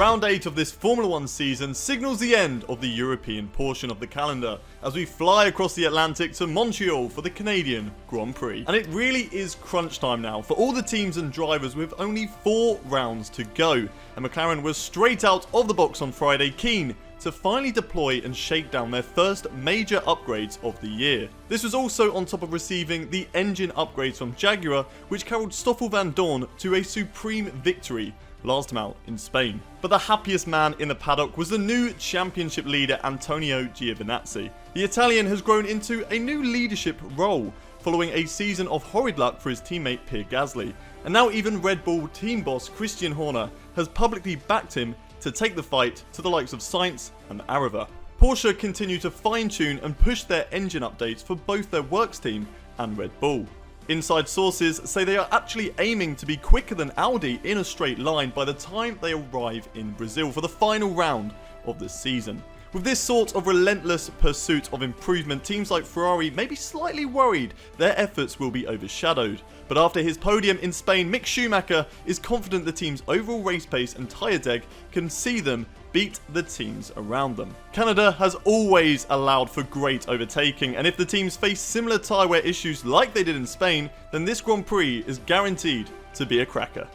round 8 of this Formula 1 season signals the end of the European portion of the calendar as we fly across the Atlantic to Montreal for the Canadian Grand Prix. And it really is crunch time now for all the teams and drivers with only 4 rounds to go. And McLaren was straight out of the box on Friday, keen to finally deploy and shake down their first major upgrades of the year. This was also on top of receiving the engine upgrades from Jaguar, which carried Stoffel Vandoorne to a supreme victory last time out in Spain. But the happiest man in the paddock was the new championship leader Antonio Giovinazzi. The Italian has grown into a new leadership role, following a season of horrid luck for his teammate Pierre Gasly. And now even Red Bull team boss Christian Horner has publicly backed him to take the fight to the likes of Sainz and aarava. Porsche continue to fine-tune and push their engine updates for both their works team and Red Bull. Inside sources say they are actually aiming to be quicker than Audi in a straight line by the time they arrive in Brazil for the final round of the season. With this sort of relentless pursuit of improvement, teams like Ferrari may be slightly worried their efforts will be overshadowed. But after his podium in Spain, Mick Schumacher is confident the team's overall race pace and tyre deg can see them beat the teams around them. Canada has always allowed for great overtaking, and if the teams face similar tyre wear issues like they did in Spain, then this Grand Prix is guaranteed to be a cracker.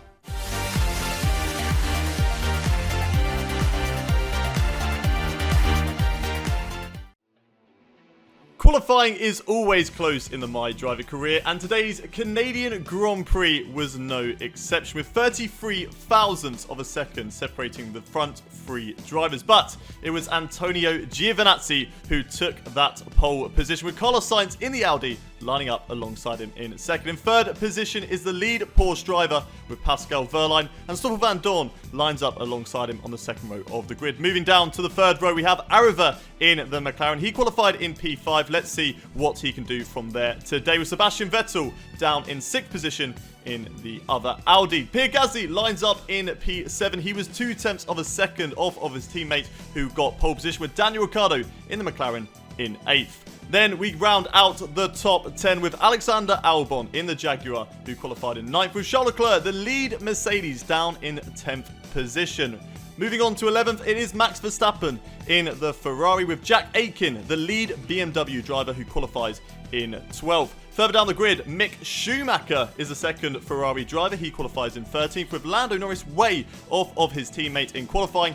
Qualifying is always close in the MyDriver career, and today's Canadian Grand Prix was no exception, with 33 thousandths of a second separating the front 3 drivers. But it was Antonio Giovinazzi who took that pole position, with Carlos Sainz in the Audi lining up alongside him in second. In third position is the lead Porsche driver with Pascal Wehrlein, and Stoffel Vandoorne lines up alongside him on the second row of the grid. Moving down to the third row, we have aarava in the McLaren. He qualified in P5. Let's see what he can do from there today, with Sebastian Vettel down in 6th position in the other Audi. Pierre Gasly lines up in P7. He was 0.2 of a second off of his teammate who got pole position, with Daniel Ricciardo in the McLaren in 8th. Then we round out the top 10 with Alexander Albon in the Jaguar, who qualified in 9th, with Charles Leclerc, the lead Mercedes, down in 10th position. Moving on to 11th, it is Max Verstappen in the Ferrari, with Jack Aitken, the lead BMW driver, who qualifies in 12th. Further down the grid, Mick Schumacher is the second Ferrari driver. He qualifies in 13th, with Lando Norris way off of his teammate in qualifying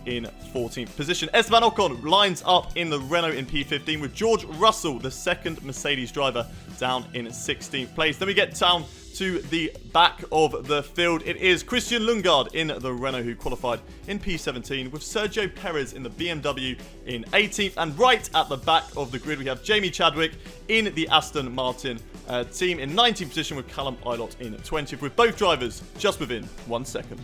in 14th position. Esteban Ocon lines up in the Renault in P15, with George Russell, the second Mercedes driver, down in 16th place. Then we get down to the back of the field. It is Christian Lundgaard in the Renault who qualified in P17, with Sergio Perez in the BMW in 18th. And right at the back of the grid, we have Jamie Chadwick in the Aston Martin team in 19th position, with Callum Ilott in 20th, with both drivers just within 1 second.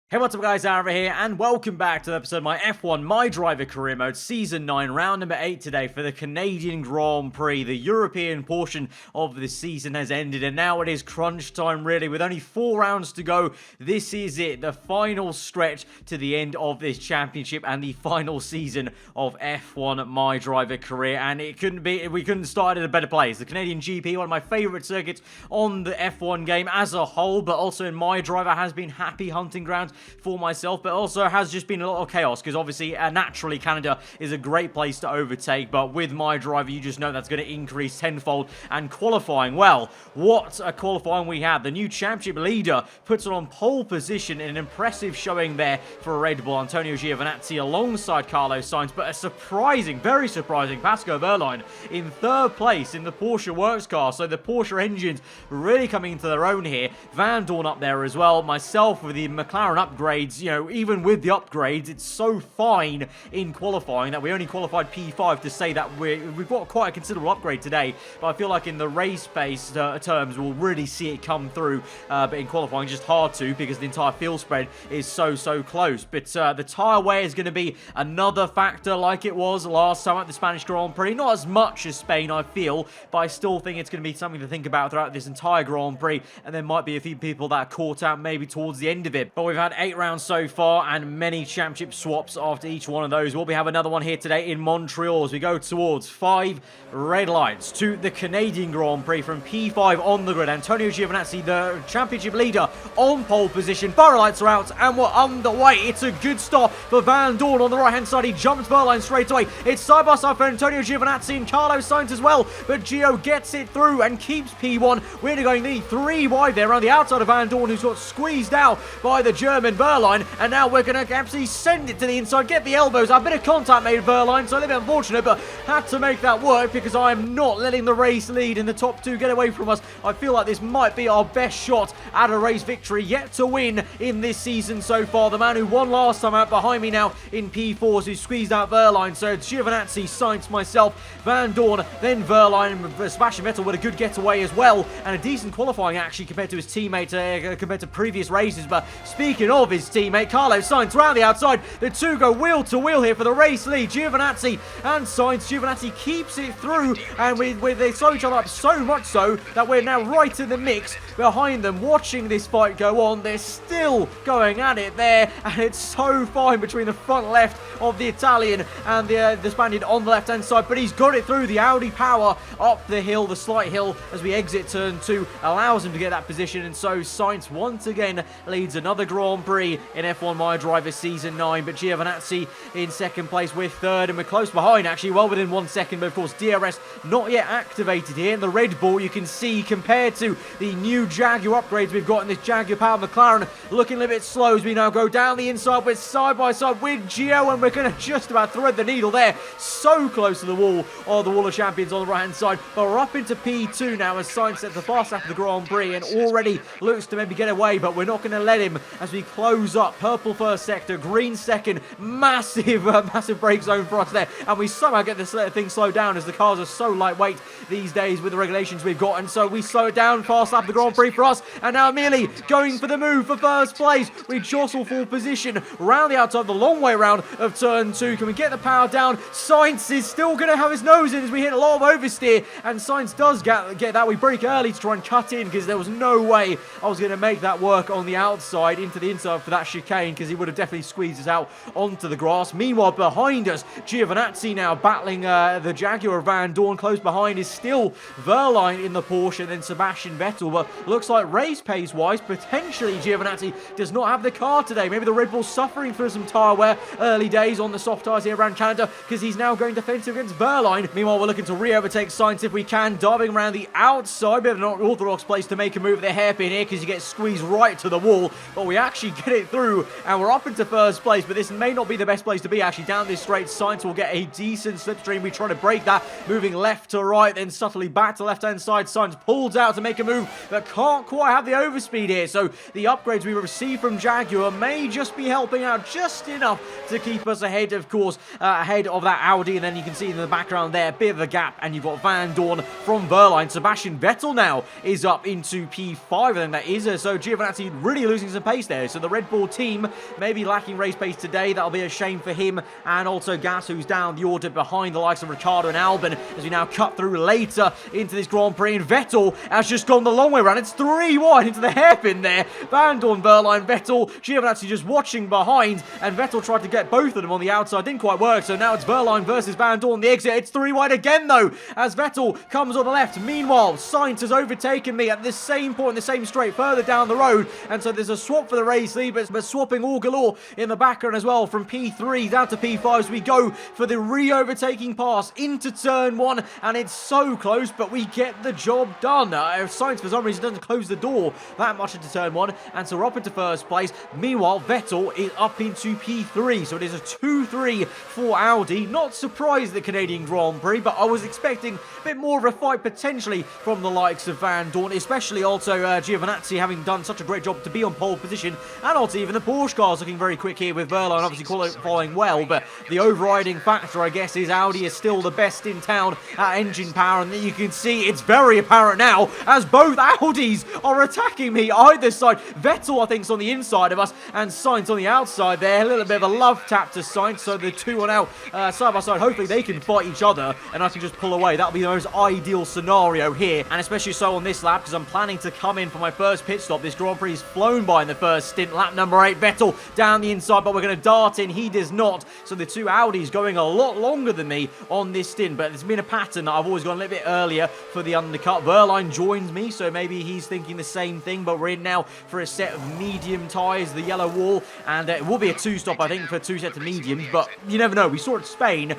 Hey, what's up guys, aarava here, and welcome back to the episode of my F1 MyDriver Career Mode Season 9, round number 8 today for the Canadian Grand Prix. The European portion of this season has ended, and now it is crunch time really, with only 4 rounds to go. This is it, the final stretch to the end of this championship and the final season of F1 MyDriver Career, and we couldn't start at a better place. The Canadian GP, one of my favourite circuits on the F1 game as a whole, but also in MyDriver has been happy hunting grounds for myself, but also has just been a lot of chaos, because obviously naturally Canada is a great place to overtake, but with MyDriver you just know that's going to increase tenfold. And qualifying, well, what a qualifying we had. The new championship leader puts it on pole position in an impressive showing there for Red Bull, Antonio Giovinazzi alongside Carlos Sainz, but a surprising, very surprising Pascal Wehrlein in 3rd place in the Porsche works car. So the Porsche engines really coming into their own here. Vandoorne up there as well, myself with the McLaren upgrades. You know, even with the upgrades, it's so fine in qualifying that we only qualified P5 to say that we've got quite a considerable upgrade today. But I feel like in the race-based terms, we'll really see it come through. But in qualifying, just hard to, because the entire field spread is so close. But the tyre wear is going to be another factor like it was last time at the Spanish Grand Prix. Not as much as Spain, I feel, but I still think it's going to be something to think about throughout this entire Grand Prix. And there might be a few people that are caught out maybe towards the end of it. But we've had 8 rounds so far and many championship swaps after each one of those. We'll have another one here today in Montreal as we go towards 5 red lights to the Canadian Grand Prix from P5 on the grid. Antonio Giovinazzi, the championship leader, on pole position. Fire lights are out and we're underway. It's a good start for Van Dorn on the right-hand side. He jumps Verline straight away. It's side-by-side for Antonio Giovinazzi and Carlos Sainz as well, but Gio gets it through and keeps P1. We're going the 3 wide there around the outside of Van Dorn, who's got squeezed out by the German Verline, and now we're going to absolutely send it to the inside, get the elbows. A bit of contact made Verline, so a little bit unfortunate, but had to make that work because I am not letting the race lead in the top 2 get away from us. I feel like this might be our best shot at a race victory yet to win in this season so far. The man who won last time out behind me now in P4s, who squeezed out Verline. So it's Giovinazzi, Sainz, myself, Van Dorn, then Verline, and Sebastian Vettel with a good getaway as well, and a decent qualifying actually compared to his teammate, compared to previous races. But speaking of his teammate, Carlos Sainz round the outside. The 2 go wheel to wheel here for the race lead. Giovinazzi and Sainz. Giovinazzi keeps it through, and they slow each other up so much so that we're now right in the mix behind them, watching this fight go on. They're still going at it there, and it's so fine between the front left of the Italian and the Spaniard on the left hand side, but he's got it through. The Audi power up the hill, the slight hill as we exit turn 2 allows him to get that position, and so Sainz once again leads another Grand Prix in F1 MyDriver Season 9, but Giovinazzi in second place with third, and we're close behind actually, well within 1 second, but of course DRS not yet activated here, and the Red Bull you can see compared to the new Jaguar upgrades we've got in this Jaguar powered McLaren looking a little bit slow as we now go down the inside with side by side with Gio, and we're going to just about thread the needle there, so close to the wall of champions on the right hand side. But we're up into P2 now as Sainz sets the fast lap of the Grand Prix and already looks to maybe get away, but we're not going to let him as we close up. Purple first sector, green second, massive brake zone for us there, and we somehow get this thing slowed down as the cars are so lightweight these days with the regulations we've got, and so we slow it down. Fast lap of the Grand Prix for us, and now Amelie going for the move for first place. We jostle for position round the outside, the long way round of turn 2. Can we get the power down? Sainz is still going to have his nose in as we hit a lot of oversteer, and Sainz does get that. We brake early to try and cut in because there was no way I was going to make that work on the outside into the inside for that chicane, because he would have definitely squeezed us out onto the grass. Meanwhile, behind us, Giovinazzi now battling the Jaguar. Van Dorn close behind is still Verline in the Porsche, and then Sebastian Vettel. But looks like race pace wise, potentially Giovinazzi does not have the car today. Maybe the Red Bull's suffering through some tyre wear early days on the soft tyres here around Canada, because he's now going defensive against Verline. Meanwhile, we're looking to re-overtake Sainz if we can, diving around the outside. Bit of an orthodox place to make a move with the hairpin here, because you get squeezed right to the wall, but we actually get it through, and we're up into first place. But this may not be the best place to be actually. Down this straight, Sainz will get a decent slipstream. We try to break that, moving left to right, then subtly back to left hand side. Sainz pulls out to make a move, but can't quite have the overspeed here. So the upgrades we receive from Jaguar may just be helping out just enough to keep us ahead, of course, ahead of that Audi. And then you can see in the background there, a bit of a gap, and you've got Van Dorn from Verline. Sebastian Vettel now is up into P5, and then that is so Giovinazzi really losing some pace there. So the Red Bull team may be lacking race pace today. That'll be a shame for him, and also Gas, who's down the order behind the likes of Ricciardo and Albon as we now cut through later into this Grand Prix. And Vettel has just gone the long way around. It's 3 wide into the hairpin there. Van Dorn, Verline, Vettel. Giovinazzi just watching behind, and Vettel tried to get both of them on the outside. Didn't quite work, so now it's Verline versus Van Dorn. The exit, it's 3 wide again though as Vettel comes on the left. Meanwhile, Sainz has overtaken me at the same point, the same straight further down the road, and so there's a swap for the race lead, but swapping all galore in the background as well from P3 down to P5 as we go for the re-overtaking pass into turn 1, and it's so close, but we get the job done. Sainz for some reason doesn't close the door that much into turn 1, and so we're up into first place. Meanwhile, Vettel is up into P3, so it is a 2-3 for Audi. Not surprised at the Canadian Grand Prix, but I was expecting a bit more of a fight potentially from the likes of Van Dorn, especially also Giovinazzi having done such a great job to be on pole position, and also even the Porsche cars looking very quick here with Verline obviously qualifying well. But the overriding factor, I guess, is Audi is still the best in town at engine power, and you can see it's very apparent now as both Audis are attacking me either side. Vettel, I think, is on the inside of us, and Sainz on the outside there. A little bit of a love tap to Sainz, so the two are now side by side. Hopefully they can fight each other, and I can just pull away. That'll be the most ideal scenario here, and especially so on this lap, because I'm planning to come in for my first pit stop. This Grand Prix is flown by in the first stint, stint. Lap number 8, Vettel down the inside, but we're going to dart in. He does not. So the two Audis going a lot longer than me on this stint, but it's been a pattern that I've always gone a little bit earlier for the undercut. Wehrlein joins me, so maybe he's thinking the same thing, but we're in now for a set of medium tyres, the yellow wall, and it will be a two-stop, I think, for 2 sets of mediums, but you never know. We saw at Spain,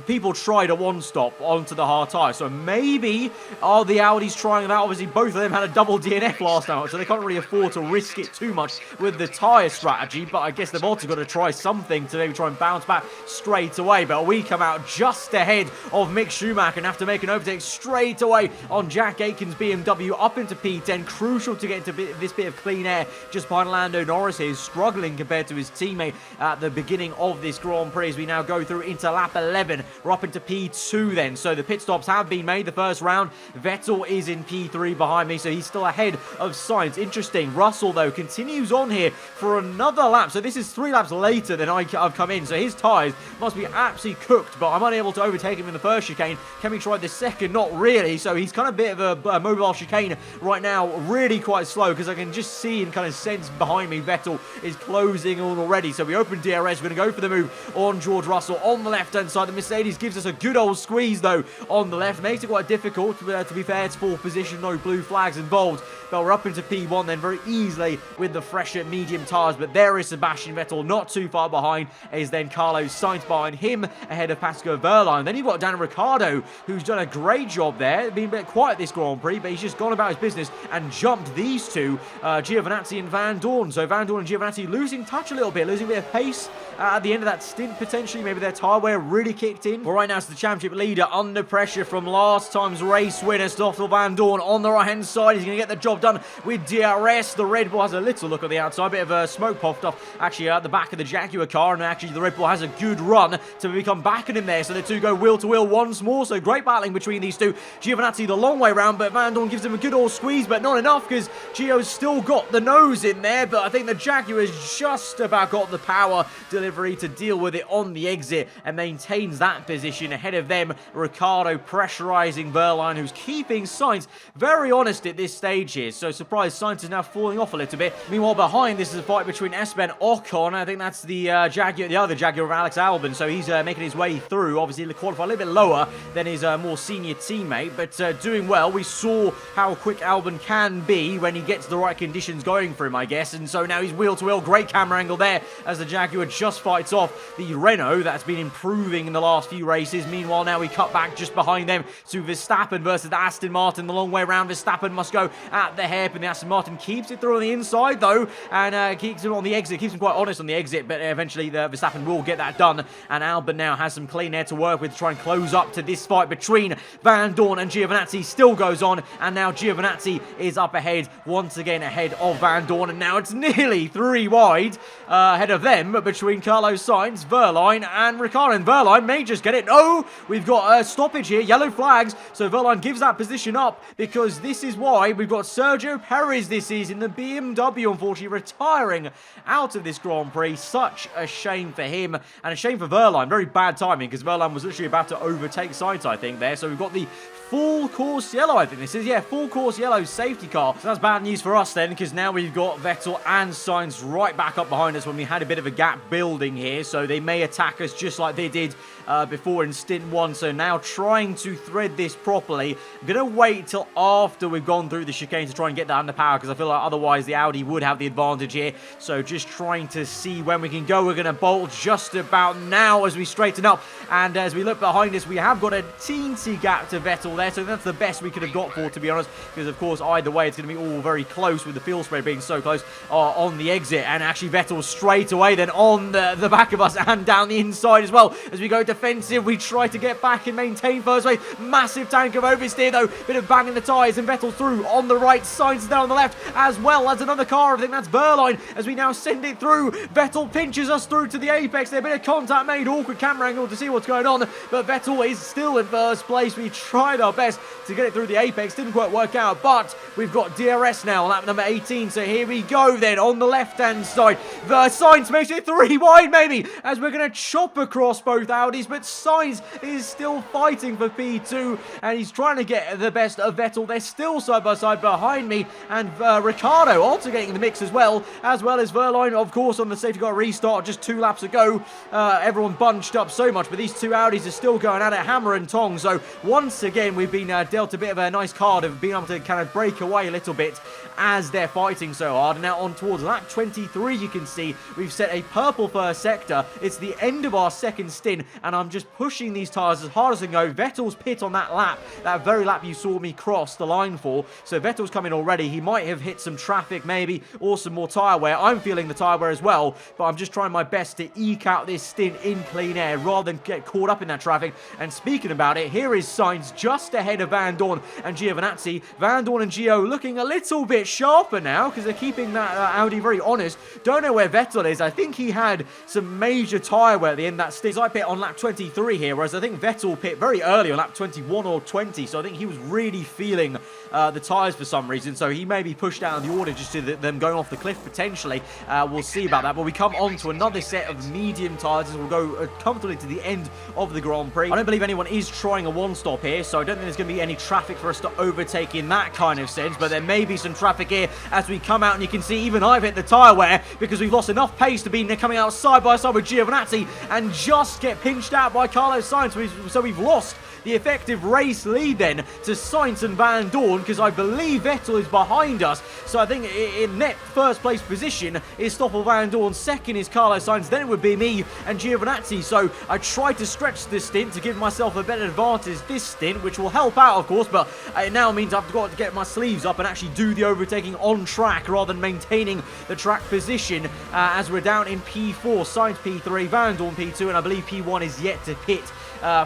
people tried a one-stop onto the hard tyre, so maybe are the Audis trying that? Obviously, both of them had a double DNF last time, so they can't really afford to risk it too much with the tyre strategy, but I guess they've also got to try something to maybe try and bounce back straight away. But we come out just ahead of Mick Schumacher and have to make an overtake straight away on Jack Aitken's BMW up into P10. Crucial to get into this bit of clean air just behind Lando Norris here, struggling compared to his teammate at the beginning of this Grand Prix as we now go through into lap 11. We're up into P2 then, so the pit stops have been made the first round. Vettel is in P3 behind me, so he's still ahead of Sainz. Interesting. Russell, though, continues on here for another lap, so this is 3 laps later than I've come in, so his tyres must be absolutely cooked, but I'm unable to overtake him in the first chicane. Can we try the second? Not really, so he's kind of a bit of a mobile chicane right now, really quite slow, because I can just see and kind of sense behind me Vettel is closing on already. So we open DRS, we're going to go for the move on George Russell on the left-hand side. The Mercedes gives us a good old squeeze, though, on the left. Makes it quite difficult, to be fair. It's 4th position, no blue flags involved, but we're up into P1 then very easily with the fresher medium tyres. But there is Sebastian Vettel, not too far behind, is then Carlos Sainz behind him, ahead of Pascal Wehrlein. Then you've got Daniel Ricciardo, who's done a great job there. Been a bit quiet this Grand Prix, but he's just gone about his business and jumped these two, Giovinazzi and Van Dorn. So Van Dorn and Giovinazzi losing touch a little bit, losing a bit of pace at the end of that stint, potentially. Maybe their tyre wear really kicked in. But right now it's the championship leader under pressure from last time's race winner, Stoffel Van Dorn, on the right-hand side. He's going to get the job done with DRS. The Red Bull has a little look at the outside, a bit of smoke puffed off actually at the back of the Jaguar car, and actually the Red Bull has a good run to become back at him there. So the two go wheel to wheel once more, so great battling between these two. Giovinazzi the long way round, but Van Dorn gives him a good old squeeze, but not enough, because Gio's still got the nose in there, but I think the Jaguar has just about got the power delivery to deal with it on the exit and maintains that position ahead of them. Ricciardo pressurising Wehrlein, who's keeping Sainz very honest at this stage here, so surprised Sainz is now falling off a little bit. Meanwhile, behind this is a fight between Esteban Ocon. I think that's the Jaguar, the other Jaguar of Alex Albon, so he's making his way through. Obviously, qualified a little bit lower than his more senior teammate, but doing well. We saw how quick Albon can be when he gets the right conditions going for him, I guess, and so now he's wheel to wheel. Great camera angle there as the Jaguar just fights off the Renault that's been improving in the last few races. Meanwhile, now we cut back just behind them to Verstappen versus the Aston Martin. The long way around, Verstappen must go at the hairpin. The Aston Martin keeps it through on the inside, though, and keeps him on the exit, keeps him quite honest on the exit, but eventually the Verstappen will get that done, and Albon now has some clean air to work with to try and close up to this fight between Van Dorn and Giovinazzi. Still goes on, and now Giovinazzi is up ahead, once again ahead of Van Dorn, and now it's nearly 3 wide ahead of them between Carlos Sainz, Wehrlein, and Ricciardo. And Wehrlein may just get it. No, we've got a stoppage here, yellow flags, so Wehrlein gives that position up, because this is why we've got Sergio Perez this season, the BMW, unfortunately retiring out of this Grand Prix. Such a shame for him, and a shame for Wehrlein. Very bad timing, because Wehrlein was literally about to overtake Sainz, I think, there. So we've got the full course yellow, I think this is. Yeah, full course yellow safety car. So that's bad news for us then, because now we've got Vettel and Sainz right back up behind us when we had a bit of a gap building here. So they may attack us just like they did before in stint 1. So now trying to thread this properly. I'm going to wait till after we've gone through the chicane to try and get that under power, because I feel like otherwise the Audi would have the advantage here. So just trying to see when we can go. We're going to bolt just about now as we straighten up. And as we look behind us, we have got a teensy gap to Vettel there. So that's the best we could have got for, to be honest, because of course either way it's going to be all very close with the fuel spray being so close on the exit. And actually Vettel straight away then on the back of us and down the inside as well. As we go defensive, we try to get back and maintain first place. Massive tank of oversteer though, bit of banging the tyres, and Vettel through on the right, Sainz down on the left, as well as another car. I think that's Wehrlein as we now send it through. Vettel pinches us through to the apex there, bit of contact made, awkward camera angle to see what's going on, but Vettel is still in first place. We tried our best to get it through the apex. Didn't quite work out, but we've got DRS now on lap number 18. So here we go then on the left-hand side. The Sainz makes it 3 wide maybe, as we're going to chop across both Audis, but Sainz is still fighting for P2, and he's trying to get the best of Vettel. They're still side by side behind me, and Ricciardo also getting in the mix as well as Verline, of course, on the safety car restart just 2 laps ago. Everyone bunched up so much, but these 2 Audis are still going at it hammer and tong. So once again, we've been dealt a bit of a nice card of being able to kind of break away a little bit as they're fighting so hard. Now on towards lap 23, you can see we've set a purple first sector. It's the end of our second stint, and I'm just pushing these tyres as hard as I can go. Vettel's pit on that lap, that very lap you saw me cross the line for. So Vettel's coming already. He might have hit some traffic maybe, or some more tyre wear. I'm feeling the tyre wear as well, but I'm just trying my best to eke out this stint in clean air rather than get caught up in that traffic. And speaking about it, here is Sainz just ahead of Van Dorn and Giovinazzi. Van Dorn and Gio looking a little bit sharper now because they're keeping that Audi very honest. Don't know where Vettel is. I think he had some major tyre wear at the end of that stint. I pit on lap 23 here, whereas I think Vettel pit very early on lap 21 or 20, so I think he was really feeling the tyres for some reason, so he may be pushed out of the order just to them going off the cliff potentially. We'll see about that, but we come on to another set of medium tyres as we'll go comfortably to the end of the Grand Prix. I don't believe anyone is trying a one-stop here, so I don't think there's going to be any traffic for us to overtake in that kind of sense, but there may be some traffic here as we come out, and you can see even I've hit the tyre wear because we've lost enough pace to be coming out side by side with Giovinazzi and just get pinched out by Carlos Sainz, so we've lost the effective race lead then to Sainz and Van Dorn, because I believe Vettel is behind us. So I think in net first place position is Stoffel Van Dorn, second is Carlos Sainz, then it would be me and Giovinazzi. So I tried to stretch this stint to give myself a better advantage this stint, which will help out of course, but it now means I've got to get my sleeves up and actually do the overtaking on track rather than maintaining the track position as we're down in P4, Sainz P3, Van Dorn P2, and I believe P1 is yet to pit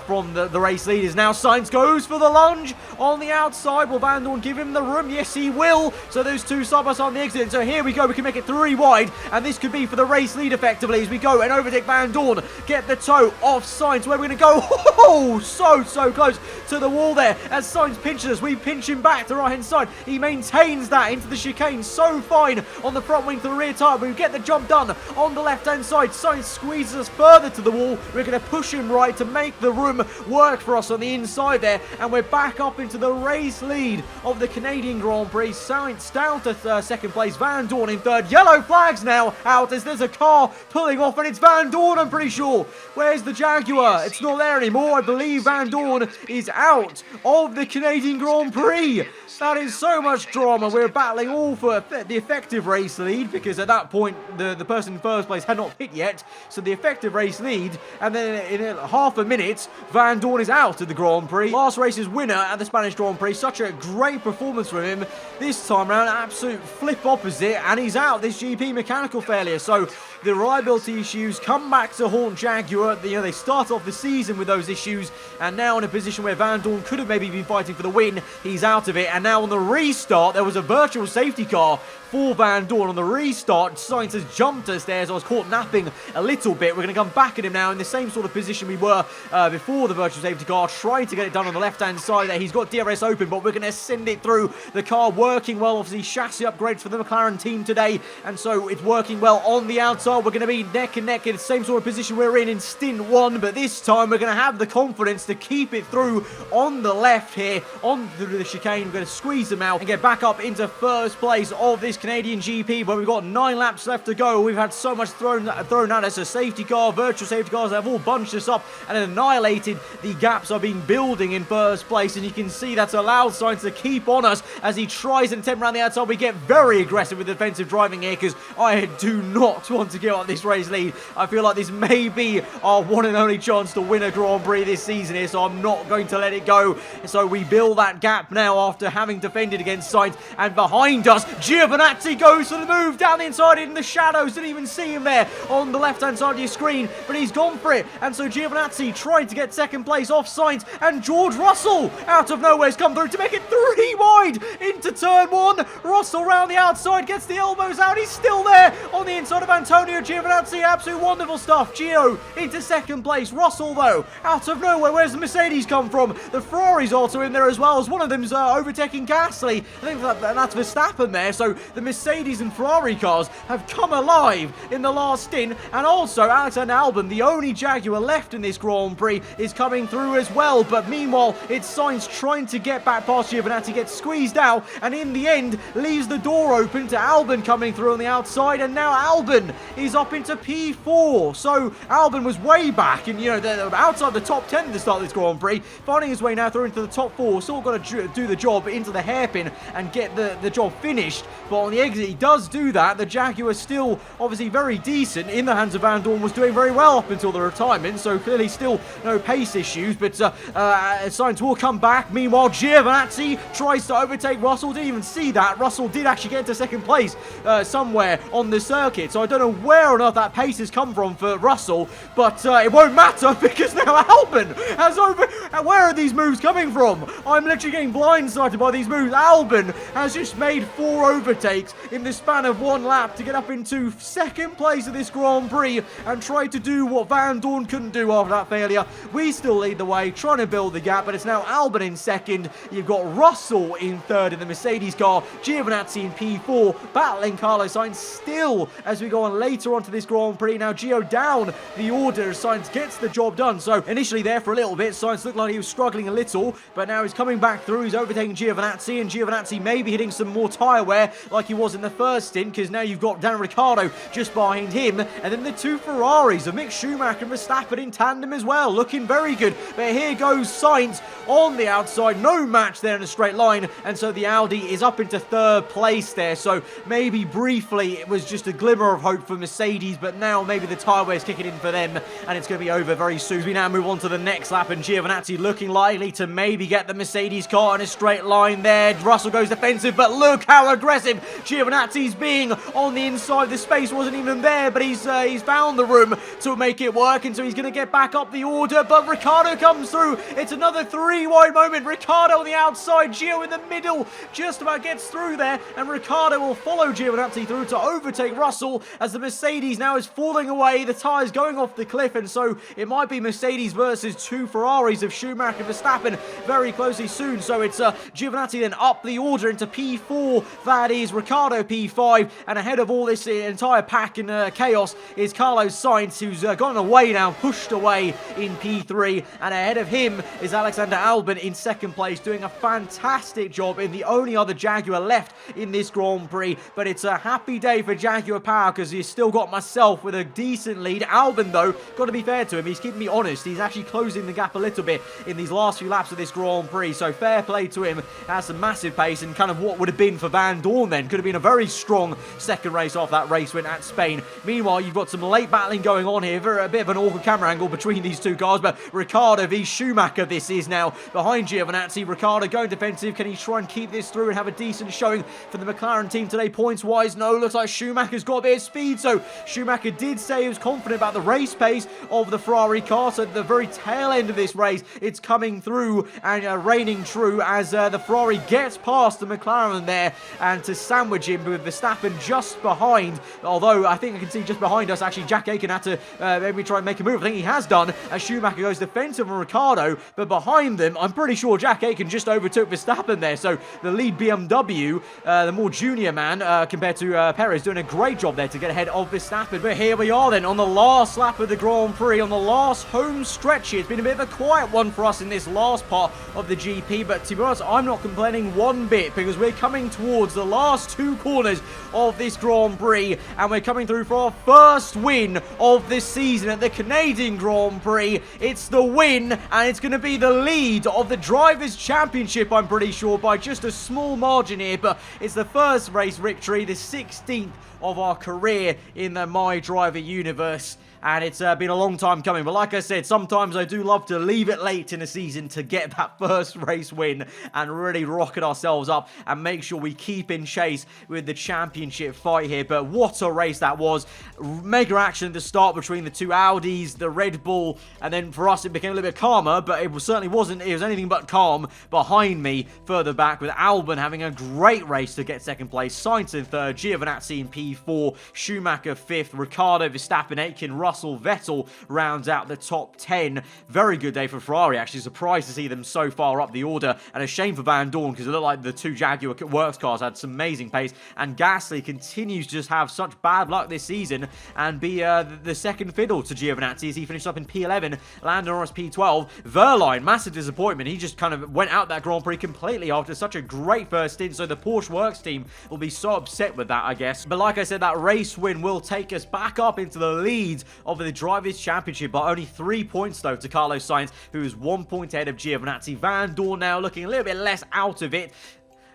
from the race leaders. Now Sainz goes for the lunge on the outside. Will Van Dorn give him the room? Yes, he will. So those two side by side on the exit. So here we go. We can make it 3 wide, and this could be for the race lead effectively as we go and overtake Van Dorn. Get the toe off Sainz. Where we're going to go? Oh, so close to the wall there. As Sainz pinches us, we pinch him back to the right hand side. He maintains that into the chicane. So fine on the front wing to the rear tyre. We get the job done on the left hand side. Sainz squeezes us further to the wall. We're going to push him right to make the room work for us on the inside there, and we're back up into the race lead of the Canadian Grand Prix. Sainz down to second place, Van Dorn in third. Yellow flags now out as there's a car pulling off, and it's Van Dorn, I'm pretty sure. Where's the Jaguar? It's not there anymore. I believe Van Dorn is out of the Canadian Grand Prix. That is so much drama. We're battling all for the effective race lead, because at that point the person in first place had not pit yet, so the effective race lead, and then in half a minute Van Dorn is out of the Grand Prix. Last race's winner at the Spanish Grand Prix. Such a great performance from him this time around. Absolute flip opposite, and he's out. This GP mechanical failure. So the reliability issues come back to haunt Jaguar. They start off the season with those issues, and now in a position where Van Dorn could have maybe been fighting for the win, he's out of it. And now on the restart, there was a virtual safety car for Van Dorn on the restart. Sainz has jumped us there, so I was caught napping a little bit. We're going to come back at him now in the same sort of position we were before the virtual safety car, trying to get it done on the left-hand side there. He's got DRS open, but we're going to send it through. The car working well, obviously chassis upgrades for the McLaren team today, and so it's working well on the outside. We're going to be neck and neck in the same sort of position we're in stint 1, but this time we're going to have the confidence to keep it through on the left here, on the chicane. We're going to squeeze them out and get back up into first place of this Canadian GP, where we've got 9 laps left to go. We've had so much thrown at us. A safety car, virtual safety cars have all bunched us up and annihilated. The gaps are being building in first place, and you can see that's allowed Sainz to keep on us as he tries and attempt around the outside. We get very aggressive with defensive driving here, because I do not want to give up this race lead. I feel like this may be our one and only chance to win a Grand Prix this season here, so I'm not going to let it go. So we build that gap now after having defended against Sainz, and behind us, Giovinazzi Giovinazzi goes for the move down the inside in the shadows. Didn't even see him there on the left-hand side of your screen, but he's gone for it. And so Giovinazzi tried to get second place off Sainz, and George Russell out of nowhere has come through to make it 3 wide into turn 1. Russell round the outside, gets the elbows out. He's still there on the inside of Antonio Giovinazzi. Absolute wonderful stuff. Gio into second place. Russell, though, out of nowhere. Where's the Mercedes come from? The Ferrari's also in there as well, as one of them's overtaking Gasly. I think that's Verstappen there. So the Mercedes and Ferrari cars have come alive in the last stint. And also, Alexander Albon, the only Jaguar left in this Grand Prix, is coming through as well. But meanwhile, it's Sainz trying to get back past Giovinazzi, gets squeezed out, and in the end, leaves the door open to Albon coming through on the outside. And now Albon is up into P4. So Albon was way back, and you know, they're outside the top 10 at the start of this Grand Prix, finding his way now through into the top 4. Still got to do the job into the hairpin and get the job finished. But on the exit, he does do that. The Jaguar still obviously very decent in the hands of Van Dorn, was doing very well up until the retirement, so clearly still no pace issues. But Sainz will come back. Meanwhile, Giovinazzi tries to overtake Russell. Didn't even see that. Russell did actually get into second place somewhere on the circuit, so I don't know where on earth that pace has come from for Russell, but it won't matter because now Albon has where are these moves coming from? I'm literally getting blindsided by these moves. Albon has just made 4 overtakes in the span of 1 lap to get up into second place of this Grand Prix and try to do what Van Dorn couldn't do after that failure. We still lead the way, trying to build the gap, but it's now Albon in second. You've got Russell in third in the Mercedes car, Giovinazzi in P4, battling Carlos Sainz still as we go on later onto this Grand Prix. Now Gio down the order as Sainz gets the job done. So initially there for a little bit, Sainz looked like he was struggling a little, but now he's coming back through. He's overtaking Giovinazzi, and Giovinazzi may be hitting some more tyre wear like he was in the first stint, because now you've got Daniel Ricciardo just behind him, and then the 2 Ferraris of Mick Schumacher and Verstappen in tandem as well, looking very good. But here goes Sainz on the outside, no match there in a straight line, and so the Audi is up into third place there. So maybe briefly it was just a glimmer of hope for Mercedes, but now maybe the tyre wear is kicking in for them, and it's going to be over very soon. We now move on to the next lap, and Giovinazzi looking likely to maybe get the Mercedes car in a straight line there. Russell goes defensive, but look how aggressive Giovinazzi's being on the inside. The space wasn't even there, but he's found the room to make it work, and so he's going to get back up the order. But Ricciardo comes through. It's another 3 wide moment. Ricciardo on the outside, Gio in the middle, just about gets through there, and Ricciardo will follow Giovinazzi through to overtake Russell as the Mercedes now is falling away. The tyres going off the cliff, and so it might be Mercedes versus 2 Ferraris of Schumacher and Verstappen very closely soon. So it's Giovinazzi then up the order into P4. That is Ricciardo P5, and ahead of all this entire pack and chaos is Carlos Sainz, who's gone away now, pushed away in P3, and ahead of him is Alexander Albon in second place, doing a fantastic job in the only other Jaguar left in this Grand Prix. But it's a happy day for Jaguar Power because he's still got myself with a decent lead. Albon, though, got to be fair to him, he's keeping me honest. He's actually closing the gap a little bit in these last few laps of this Grand Prix, so fair play to him. Has some massive pace, and kind of what would have been for Van Dorn then could have been a very strong second race off that race win at Spain. Meanwhile, you've got some late battling going on here, a bit of an awkward camera angle between these 2 cars, but Ricciardo v Schumacher this is now behind Giovinazzi. Ricciardo going defensive. Can he try and keep this through and have a decent showing for the McLaren team today points wise? No, looks like Schumacher's got a bit of speed. So Schumacher did say he was confident about the race pace of the Ferrari car, so at the very tail end of this race it's coming through and reigning true as the Ferrari gets past the McLaren there, and to sandwich him with Verstappen just behind. Although I think I can see just behind us actually Jack Aitken had to maybe try and make a move. I think he has done, as Schumacher goes defensive on Ricciardo, but behind them I'm pretty sure Jack Aitken just overtook Verstappen there. So the lead BMW, the more junior man compared to Perez, doing a great job there to get ahead of Verstappen. But here we are then on the last lap of the Grand Prix, on the last home stretch here. It's been a bit of a quiet one for us in this last part of the GP, but to be honest, I'm not complaining one bit because we're coming towards the last 2 corners of this Grand Prix, and we're coming through for our first win of this season at the Canadian Grand Prix. It's the win, and it's going to be the lead of the Drivers' Championship, I'm pretty sure, by just a small margin here, but it's the first race victory, the 16th of our career in the MyDriver universe. And it's been a long time coming, but like I said, sometimes I do love to leave it late in a season to get that first race win and really rocket ourselves up and make sure we keep in chase pace with the championship fight here. But what a race that was. Mega action at the start between the two Audis, the Red Bull, and then for us it became a little bit calmer, but it certainly wasn't. It was anything but calm behind me further back, with Albon having a great race to get second place, Sainz in third, Giovinazzi in P4, Schumacher fifth, Ricciardo, Verstappen, Aitken, Russell, Vettel rounds out the top 10. Very good day for Ferrari, actually. Surprised to see them so far up the order, and a shame for Van Dorn because it looked like the two Jaguar works cars had some amazing pace, and Gasly continues to just have such bad luck this season and be the second fiddle to Giovinazzi as he finished up in P11, Lando Norris P12. Verline, massive disappointment. He just kind of went out that Grand Prix completely after such a great first stint, so the Porsche Works team will be so upset with that, I guess. But like I said, that race win will take us back up into the lead of the Drivers' Championship by only 3 points, though, to Carlos Sainz, who is 1 point ahead of Giovinazzi. Van Dorn now looking a little bit less out of it.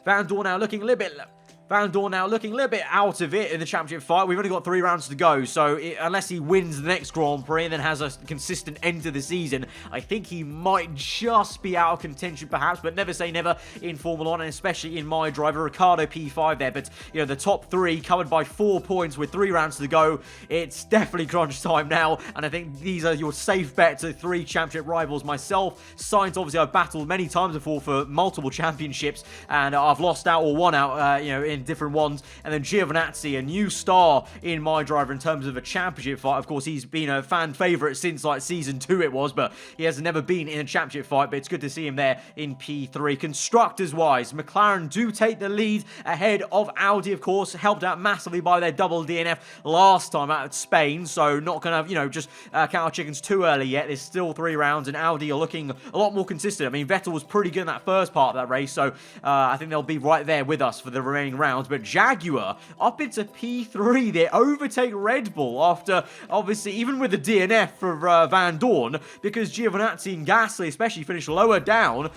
Van Dorn now looking a little bit out of it in the championship fight. We've only got 3 rounds to go, so unless he wins the next Grand Prix and then has a consistent end to the season, I think he might just be out of contention perhaps, but never say never in Formula 1, and especially in MyDriver. Ricciardo P5 there, but you know, the top 3 covered by 4 points with 3 rounds to go. It's definitely crunch time now, and I think these are your safe bets to 3 championship rivals. Myself, Sainz, obviously I've battled many times before for multiple championships, and I've lost out or won out, in different ones. And then Giovinazzi, a new star in MyDriver in terms of a championship fight. Of course, he's been a fan favourite since like season 2 it was, but he has never been in a championship fight, but it's good to see him there in P3. Constructors wise, McLaren do take the lead ahead of Audi, of course, helped out massively by their double DNF last time out of Spain, so not gonna, just count our chickens too early yet. There's still 3 rounds, and Audi are looking a lot more consistent. I mean, Vettel was pretty good in that first part of that race, so I think they'll be right there with us for the remaining rounds. But Jaguar up into P3, they overtake Red Bull after, obviously, even with the DNF for Van Dorn, because Giovinazzi and Gasly especially finished lower down,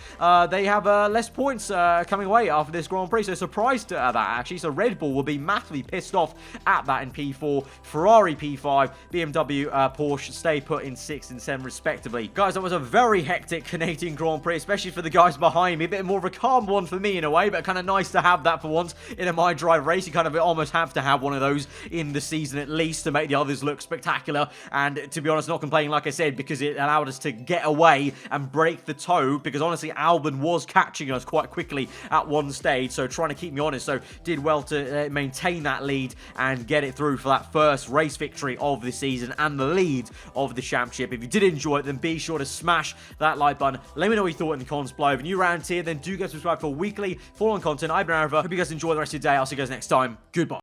they have less points coming away after this Grand Prix, so surprised at that actually. So Red Bull will be massively pissed off at that in P4, Ferrari P5, BMW, Porsche stay put in 6 and 7 respectively. Guys, that was a very hectic Canadian Grand Prix, especially for the guys behind me. A bit more of a calm one for me in a way, but kind of nice to have that for once in a MyDrive race. You kind of almost have to have one of those in the season at least to make the others look spectacular, and to be honest, not complaining like I said, because it allowed us to get away and break the toe, because honestly Albon was catching us quite quickly at one stage, so trying to keep me honest, so did well to maintain that lead and get it through for that first race victory of the season and the lead of the championship. If you did enjoy it, then be sure to smash that like button. Let me know what you thought in the comments below. If you're new around here, then do go subscribe for weekly full-on content. I've been aarava. Hope you guys enjoy the rest of your day. I'll see you guys next time. Goodbye.